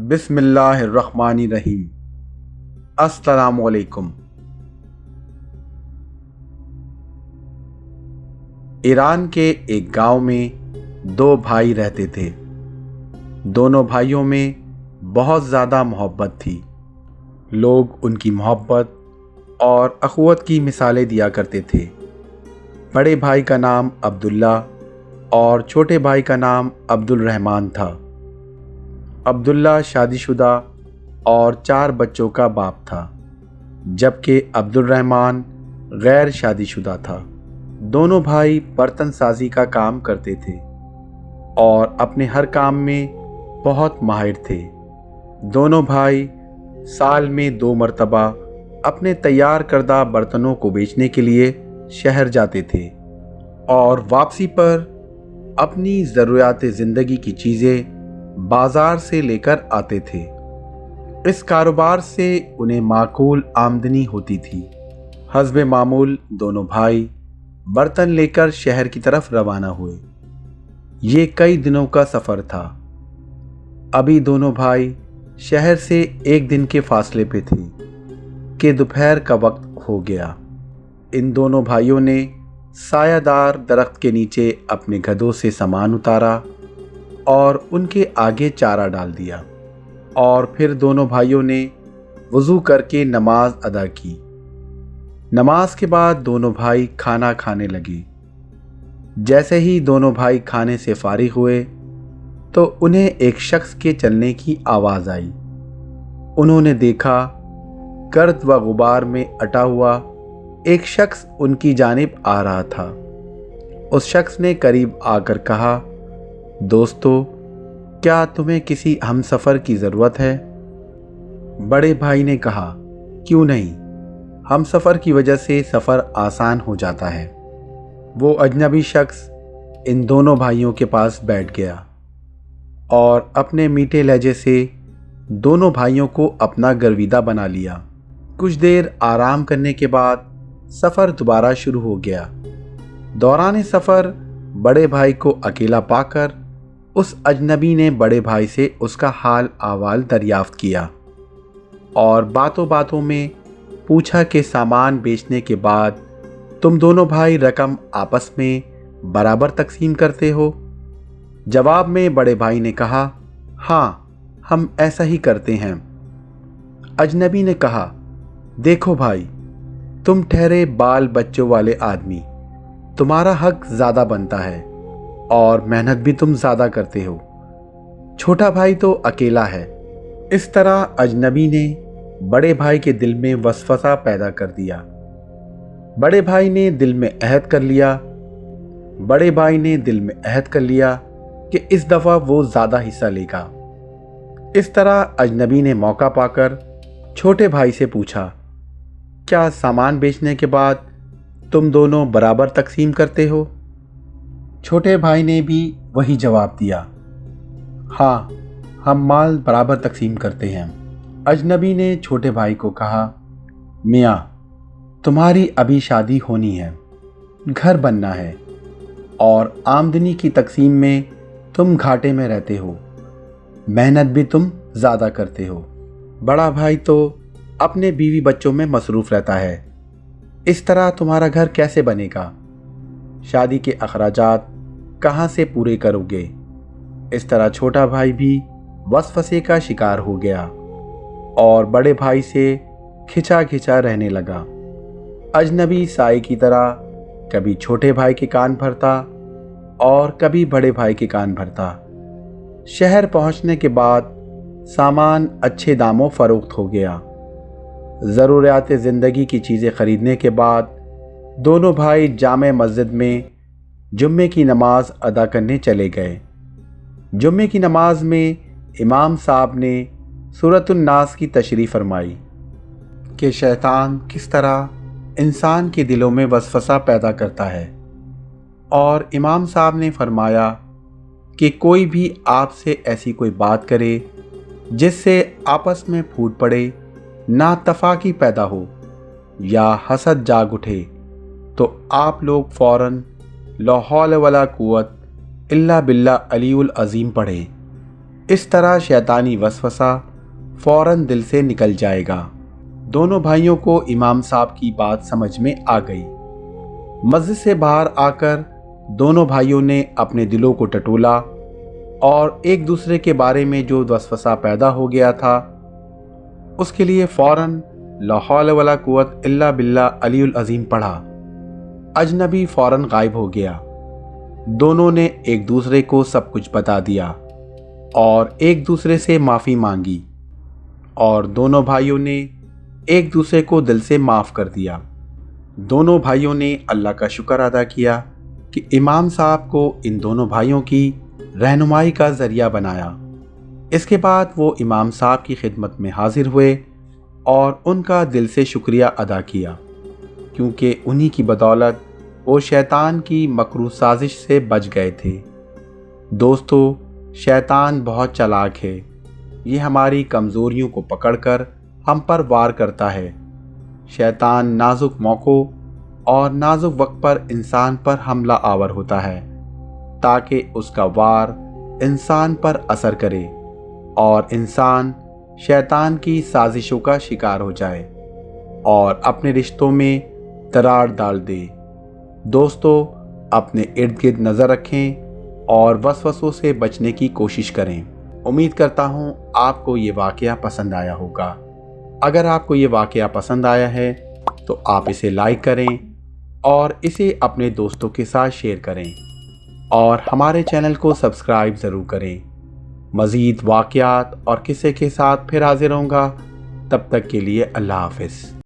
بسم اللہ الرحمن الرحیم۔ السلام علیکم۔ ایران کے ایک گاؤں میں دو بھائی رہتے تھے۔ دونوں بھائیوں میں بہت زیادہ محبت تھی۔ لوگ ان کی محبت اور اخوت کی مثالیں دیا کرتے تھے۔ بڑے بھائی کا نام عبداللہ اور چھوٹے بھائی کا نام عبد الرحمن تھا۔ عبداللہ شادی شدہ اور 4 بچوں کا باپ تھا، جبکہ عبد الرحمن غیر شادی شدہ تھا۔ دونوں بھائی برتن سازی کا کام کرتے تھے اور اپنے ہر کام میں بہت ماہر تھے۔ دونوں بھائی سال میں 2 مرتبہ اپنے تیار کردہ برتنوں کو بیچنے کے لیے شہر جاتے تھے اور واپسی پر اپنی ضروریات زندگی کی چیزیں بازار سے لے کر آتے تھے۔ اس کاروبار سے انہیں معقول آمدنی ہوتی تھی۔ حسب معمول دونوں بھائی برتن لے کر شہر کی طرف روانہ ہوئے۔ یہ کئی دنوں کا سفر تھا۔ ابھی دونوں بھائی شہر سے 1 دن کے فاصلے پہ تھے کہ دوپہر کا وقت ہو گیا۔ ان دونوں بھائیوں نے سایہ دار درخت کے نیچے اپنے گدھوں سے سامان اتارا اور ان کے آگے چارہ ڈال دیا، اور پھر دونوں بھائیوں نے وضو کر کے نماز ادا کی۔ نماز کے بعد دونوں بھائی کھانا کھانے لگے۔ جیسے ہی دونوں بھائی کھانے سے فارغ ہوئے تو انہیں ایک شخص کے چلنے کی آواز آئی۔ انہوں نے دیکھا گرد و غبار میں اٹا ہوا ایک شخص ان کی جانب آ رہا تھا۔ اس شخص نے قریب آ کر کہا، دوستو، کیا تمہیں کسی ہم سفر کی ضرورت ہے؟ بڑے بھائی نے کہا، کیوں نہیں، ہم سفر کی وجہ سے سفر آسان ہو جاتا ہے۔ وہ اجنبی شخص ان دونوں بھائیوں کے پاس بیٹھ گیا اور اپنے میٹھے لہجے سے دونوں بھائیوں کو اپنا گرویدہ بنا لیا۔ کچھ دیر آرام کرنے کے بعد سفر دوبارہ شروع ہو گیا۔ دوران سفر بڑے بھائی کو اکیلا پا کر اس اجنبی نے بڑے بھائی سے اس کا حال احوال دریافت کیا اور باتوں باتوں میں پوچھا کہ سامان بیچنے کے بعد تم دونوں بھائی رقم آپس میں برابر تقسیم کرتے ہو؟ جواب میں بڑے بھائی نے کہا، ہاں، ہم ایسا ہی کرتے ہیں۔ اجنبی نے کہا، دیکھو بھائی، تم ٹھہرے بال بچوں والے آدمی، تمہارا حق زیادہ بنتا ہے اور محنت بھی تم زیادہ کرتے ہو۔ چھوٹا بھائی تو اکیلا ہے۔ اس طرح اجنبی نے بڑے بھائی کے دل میں وسوسہ پیدا کر دیا۔ بڑے بھائی نے دل میں عہد کر لیا کہ اس دفعہ وہ زیادہ حصہ لے گا۔ اس طرح اجنبی نے موقع پا کر چھوٹے بھائی سے پوچھا، کیا سامان بیچنے کے بعد تم دونوں برابر تقسیم کرتے ہو؟ چھوٹے بھائی نے بھی وہی جواب دیا، ہاں، ہم مال برابر تقسیم کرتے ہیں۔ اجنبی نے چھوٹے بھائی کو کہا، میاں، تمہاری ابھی شادی ہونی ہے، گھر بننا ہے اور آمدنی کی تقسیم میں تم گھاٹے میں رہتے ہو، محنت بھی تم زیادہ کرتے ہو۔ بڑا بھائی تو اپنے بیوی بچوں میں مصروف رہتا ہے، اس طرح تمہارا گھر کیسے بنے گا؟ شادی کے اخراجات کہاں سے پورے کرو گے؟ اس طرح چھوٹا بھائی بھی وسوسے کا شکار ہو گیا اور بڑے بھائی سے کھچا کھچا رہنے لگا۔ اجنبی سائے کی طرح کبھی چھوٹے بھائی کے کان بھرتا اور کبھی بڑے بھائی کے کان بھرتا۔ شہر پہنچنے کے بعد سامان اچھے داموں فروخت ہو گیا۔ ضروریات زندگی کی چیزیں خریدنے کے بعد دونوں بھائی جامع مسجد میں جمعے کی نماز ادا کرنے چلے گئے۔ جمعے کی نماز میں امام صاحب نے سورۃ الناس کی تشریح فرمائی کہ شیطان کس طرح انسان کے دلوں میں وسوسہ پیدا کرتا ہے، اور امام صاحب نے فرمایا کہ کوئی بھی آپ سے ایسی کوئی بات کرے جس سے آپس میں پھوٹ پڑے، ناتفاقی پیدا ہو یا حسد جاگ اٹھے، تو آپ لوگ فوراً لا حول ولا قوت الا باللہ علی العظیم پڑھیں۔ اس طرح شیطانی وسوسہ فوراً دل سے نکل جائے گا۔ دونوں بھائیوں کو امام صاحب کی بات سمجھ میں آ گئی۔ مسجد سے باہر آ کر دونوں بھائیوں نے اپنے دلوں کو ٹٹولا اور ایک دوسرے کے بارے میں جو وسوسہ پیدا ہو گیا تھا اس کے لیے فوراً لا حول ولا قوت الا باللہ علی العظیم پڑھا۔ اجنبی فوراً غائب ہو گیا۔ دونوں نے ایک دوسرے کو سب کچھ بتا دیا اور ایک دوسرے سے معافی مانگی، اور دونوں بھائیوں نے ایک دوسرے کو دل سے معاف کر دیا۔ دونوں بھائیوں نے اللہ کا شکر ادا کیا کہ امام صاحب کو ان دونوں بھائیوں کی رہنمائی کا ذریعہ بنایا۔ اس کے بعد وہ امام صاحب کی خدمت میں حاضر ہوئے اور ان کا دل سے شکریہ ادا کیا، کیونکہ انہی کی بدولت وہ شیطان کی مکروہ سازش سے بچ گئے تھے۔ دوستو، شیطان بہت چالاک ہے۔ یہ ہماری کمزوریوں کو پکڑ کر ہم پر وار کرتا ہے۔ شیطان نازک موقعوں اور نازک وقت پر انسان پر حملہ آور ہوتا ہے تاکہ اس کا وار انسان پر اثر کرے اور انسان شیطان کی سازشوں کا شکار ہو جائے اور اپنے رشتوں میں دراڑ ڈال دے۔ دوستو، اپنے ارد گرد نظر رکھیں اور وسوسوں سے بچنے کی کوشش کریں۔ امید کرتا ہوں آپ کو یہ واقعہ پسند آیا ہوگا۔ اگر آپ کو یہ واقعہ پسند آیا ہے تو آپ اسے لائک کریں اور اسے اپنے دوستوں کے ساتھ شیئر کریں، اور ہمارے چینل کو سبسکرائب ضرور کریں۔ مزید واقعات اور قصے کے ساتھ پھر حاضر ہوں گا۔ تب تک کے لیے اللہ حافظ۔